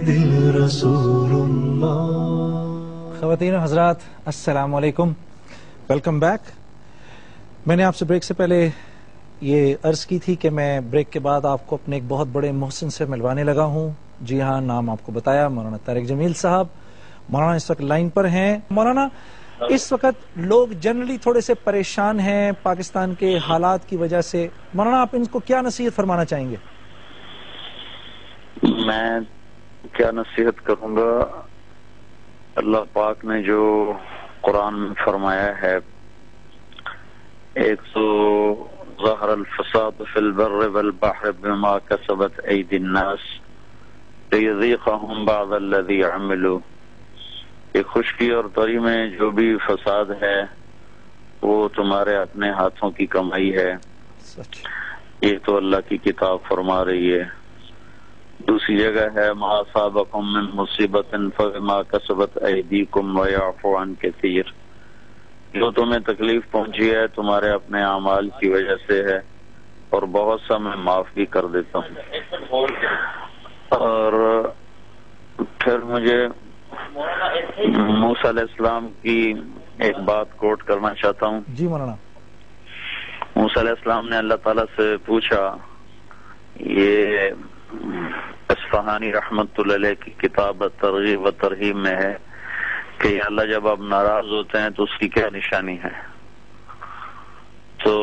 دل رسول اللہ۔ خواتین و حضرات السلام علیکم، ویلکم بیک۔ میں نے آپ سے بریک سے پہلے یہ عرض کی تھی کہ میں بریک کے بعد آپ کو اپنے ایک بہت بڑے محسن سے ملوانے لگا ہوں۔ جی ہاں، نام آپ کو بتایا، مولانا طارق جمیل صاحب۔ مولانا اس وقت لائن پر ہیں۔ مولانا، اس وقت لوگ جنرلی تھوڑے سے پریشان ہیں پاکستان کے حالات کی وجہ سے۔ مولانا، آپ ان کو کیا نصیحت فرمانا چاہیں گے؟ میں کیا نصیحت کروں گا؟ اللہ پاک نے جو قرآن میں فرمایا ہے، ایک تو ظہر الفساد فی البر والبحر بما کسبت ایدی الناس لیذیقہم بعض الذی عملوا، یہ خشکی اور تری میں جو بھی فساد ہے وہ تمہارے اپنے ہاتھوں کی کمائی ہے، یہ تو اللہ کی کتاب فرما رہی ہے۔ دوسری جگہ ہے ما اصابکم من مصیبت فبما کسبت ایدیکم ویعفو عن کثیر، جو تمہیں تکلیف پہنچی ہے تمہارے اپنے اعمال کی وجہ سے ہے اور بہت سا میں معاف بھی کر دیتا ہوں۔ اور پھر مجھے موسیٰ علیہ السلام کی ایک بات کوٹ کرنا چاہتا ہوں۔ جی مولانا۔ موسیٰ علیہ السلام نے اللہ تعالیٰ سے پوچھا، یہ اصفہانی رحمت اللہ علیہ کی کتاب ترغیب و ترہیب میں ہے کہ یا اللہ جب آپ ناراض ہوتے ہیں تو اس کی کیا نشانی ہے؟ تو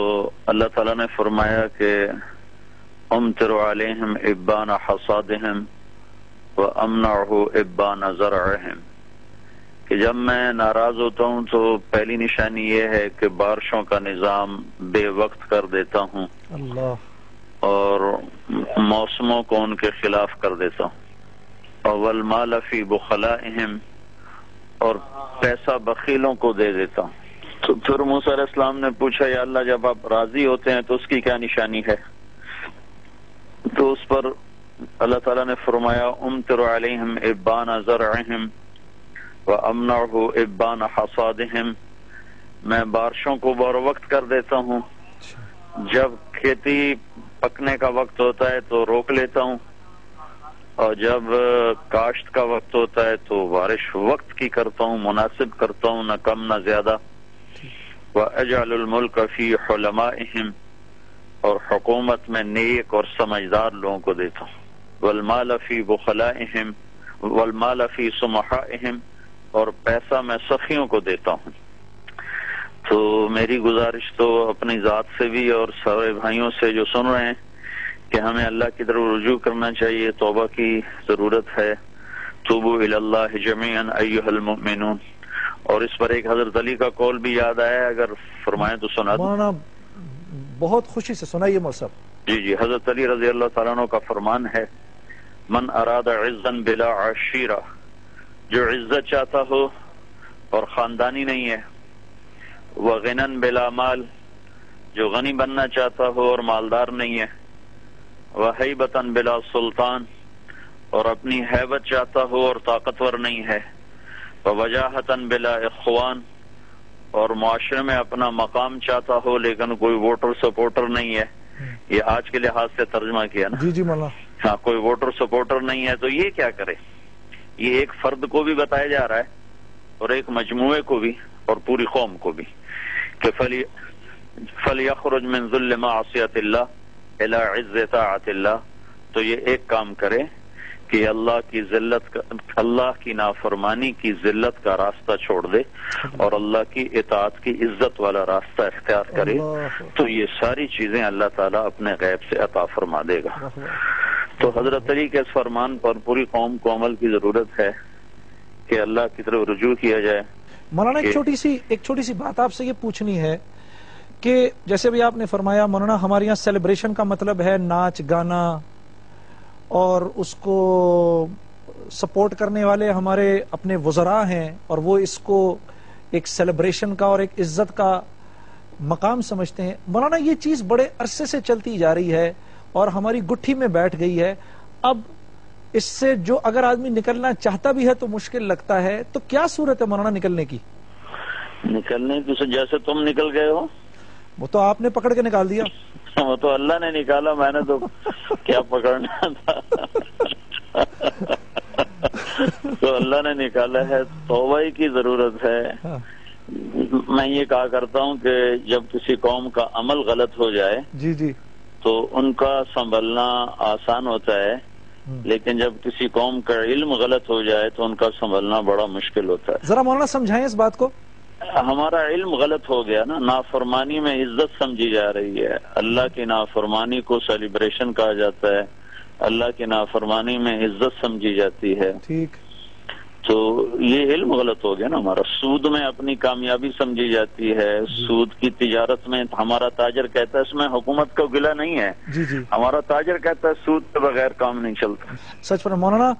اللہ تعالیٰ نے فرمایا کہ امطر علیہم ابان حصادہم وامنعہ ابان زرعہم، کہ جب میں ناراض ہوتا ہوں تو پہلی نشانی یہ ہے کہ بارشوں کا نظام بے وقت کر دیتا ہوں اللہ، اور موسموں کو ان کے خلاف کر دیتا ہوں، والمال فی بخلائہم، اور پیسہ بخیلوں کو دے دیتا ہوں۔ تو پھر موسیٰ علیہ السلام نے پوچھا، یا اللہ جب آپ راضی ہوتے ہیں تو اس کی کیا نشانی ہے؟ تو اس پر اللہ تعالیٰ نے فرمایا امطر علیہم ابان زرعہم وامنعہ ابان حصادہم، میں بارشوں کو بر وقت کر دیتا ہوں، جب کھیتی پکنے کا وقت ہوتا ہے تو روک لیتا ہوں، اور جب کاشت کا وقت ہوتا ہے تو بارش وقت کی کرتا ہوں، مناسب کرتا ہوں، نہ کم نہ زیادہ۔ وَأَجْعَلُ الْمُلْكَ فِي حُلَمَائِهِمْ، اور حکومت میں نیک اور سمجھدار لوگوں کو دیتا ہوں۔ وَالْمَالَ فِي بُخَلَائِهِمْ وَالْمَالَ فِي سُمَحَائِهِمْ، اور پیسہ میں سخیوں کو دیتا ہوں۔ تو میری گزارش تو اپنی ذات سے بھی اور سارے بھائیوں سے جو سن رہے ہیں کہ ہمیں اللہ کی طرف رجوع کرنا چاہیے، توبہ کی ضرورت ہے۔ توبوا الی اللہ جمیعا ایھا المؤمنون۔ اور اس پر ایک حضرت علی کا قول بھی یاد آیا، اگر فرمائیں تو سنا دوں۔ مولانا بہت خوشی سے سنائیے مول صاحب۔ جی حضرت علی رضی اللہ تعالیٰ عنہ کا فرمان ہے، من اراد عزا بلا عشیرہ، جو عزت چاہتا ہو اور خاندانی نہیں ہے، وغنى بلا مال، جو غنی بننا چاہتا ہو اور مالدار نہیں ہے، وہیبة بلا سلطان، اور اپنی ہیبت چاہتا ہو اور طاقتور نہیں ہے، ووجاہة بلا اخوان، اور معاشرے میں اپنا مقام چاہتا ہو لیکن کوئی ووٹر سپورٹر نہیں ہے، یہ آج کے لحاظ سے ترجمہ کیا نا۔ جی جی مولانا۔ ہاں، کوئی ووٹر سپورٹر نہیں ہے تو یہ کیا کرے؟ یہ ایک فرد کو بھی بتایا جا رہا ہے اور ایک مجموعے کو بھی اور پوری قوم کو بھی، کہ فَلْيَخْرُجْ مِنْ ذُلِّ مَعْصِيَةِ اللَّهِ إِلَىٰ عِزِّ طَاعَةِ اللَّهِ، تو یہ ایک کام کرے کہ اللہ کی ذلت کا، اللہ کی نافرمانی کی ذلت کا راستہ چھوڑ دے اور اللہ کی اطاعت کی عزت والا راستہ اختیار کرے، تو یہ ساری چیزیں اللہ تعالیٰ اپنے غیب سے عطا فرما دے گا۔ تو حضرت علی کے اس فرمان پر پوری قوم کو عمل کی ضرورت ہے کہ اللہ کی طرف رجوع کیا جائے۔ مولانا ایک چھوٹی سی بات آپ سے یہ پوچھنی ہے کہ جیسے بھی آپ نے فرمایا مولانا، ہمارے یہاں سیلیبریشن کا مطلب ہے ناچ گانا، اور اس کو سپورٹ کرنے والے ہمارے اپنے وزراء ہیں اور وہ اس کو ایک سیلیبریشن کا اور ایک عزت کا مقام سمجھتے ہیں۔ مولانا یہ چیز بڑے عرصے سے چلتی جا رہی ہے اور ہماری گٹھی میں بیٹھ گئی ہے، اب اس سے جو اگر آدمی نکلنا چاہتا بھی ہے تو مشکل لگتا ہے، تو کیا صورت ہے مولانا نکلنے کی؟ نکلنے کی جیسے تم نکل گئے ہو، وہ تو آپ نے پکڑ کے نکال دیا۔ وہ تو اللہ نے نکالا، میں نے تو کیا پکڑنا تھا۔ اللہ نے نکالا ہے، توبہ کی ضرورت ہے۔ ہاں میں یہ کہا کرتا ہوں کہ جب کسی قوم کا عمل غلط ہو جائے جی جی تو ان کا سنبھلنا آسان ہوتا ہے، لیکن جب کسی قوم کا علم غلط ہو جائے تو ان کا سنبھلنا بڑا مشکل ہوتا ہے۔ ذرا مولانا سمجھائیں اس بات کو۔ ہمارا علم غلط ہو گیا نا، نافرمانی میں عزت سمجھی جا رہی ہے، اللہ کی نافرمانی کو سیلیبریشن کہا جاتا ہے، اللہ کی نافرمانی میں عزت سمجھی جاتی ہے، ٹھیک، تو یہ علم غلط ہو گیا نا ہمارا۔ سود میں اپنی کامیابی سمجھی جاتی ہے، سود کی تجارت میں ہمارا تاجر کہتا ہے اس میں حکومت کا گلہ نہیں ہے، جی جی ہمارا تاجر کہتا ہے سود کے بغیر کام نہیں چلتا۔ سچ پر مولانا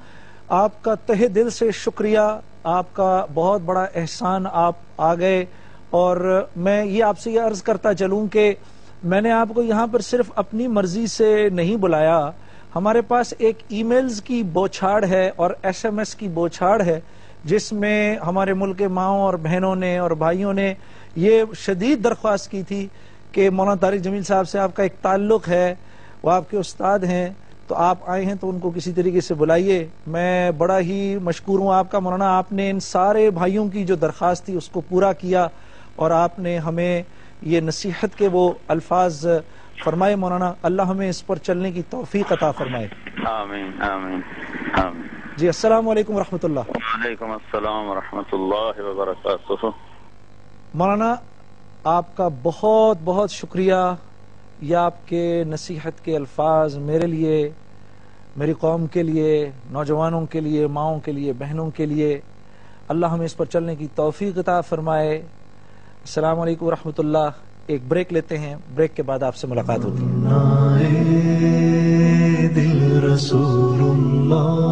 آپ کا تہہ دل سے شکریہ، آپ کا بہت بڑا احسان، آپ آ گئے، اور میں یہ آپ سے یہ عرض کرتا چلوں کہ میں نے آپ کو یہاں پر صرف اپنی مرضی سے نہیں بلایا، ہمارے پاس ایک ای میلز کی بوچھاڑ ہے اور ایس ایم ایس کی بوچھاڑ ہے، جس میں ہمارے ملک کے ماؤں اور بہنوں نے اور بھائیوں نے یہ شدید درخواست کی تھی کہ مولانا طارق جمیل صاحب سے آپ کا ایک تعلق ہے، وہ آپ کے استاد ہیں، تو آپ آئے ہیں تو ان کو کسی طریقے سے بلائیے۔ میں بڑا ہی مشکور ہوں آپ کا مولانا، آپ نے ان سارے بھائیوں کی جو درخواست تھی اس کو پورا کیا، اور آپ نے ہمیں یہ نصیحت کے وہ الفاظ فرمائے۔ مولانا اللہ ہمیں اس پر چلنے کی توفیق عطا فرمائے۔ آمین آمین آمین۔ جی السلام علیکم ورحمۃ اللہ۔ وعلیکم السلام ورحمۃ اللہ وبرکاتہ۔ مولانا آپ کا بہت بہت شکریہ، یہ آپ کے نصیحت کے الفاظ میرے لیے، میری قوم کے لیے، نوجوانوں کے لیے، ماؤں کے لیے، بہنوں کے لیے، اللہ ہمیں اس پر چلنے کی توفیق عطا فرمائے۔ السلام علیکم ورحمۃ اللہ۔ ایک بریک لیتے ہیں، بریک کے بعد آپ سے ملاقات ہوگی۔ نائے دل رسول اللہ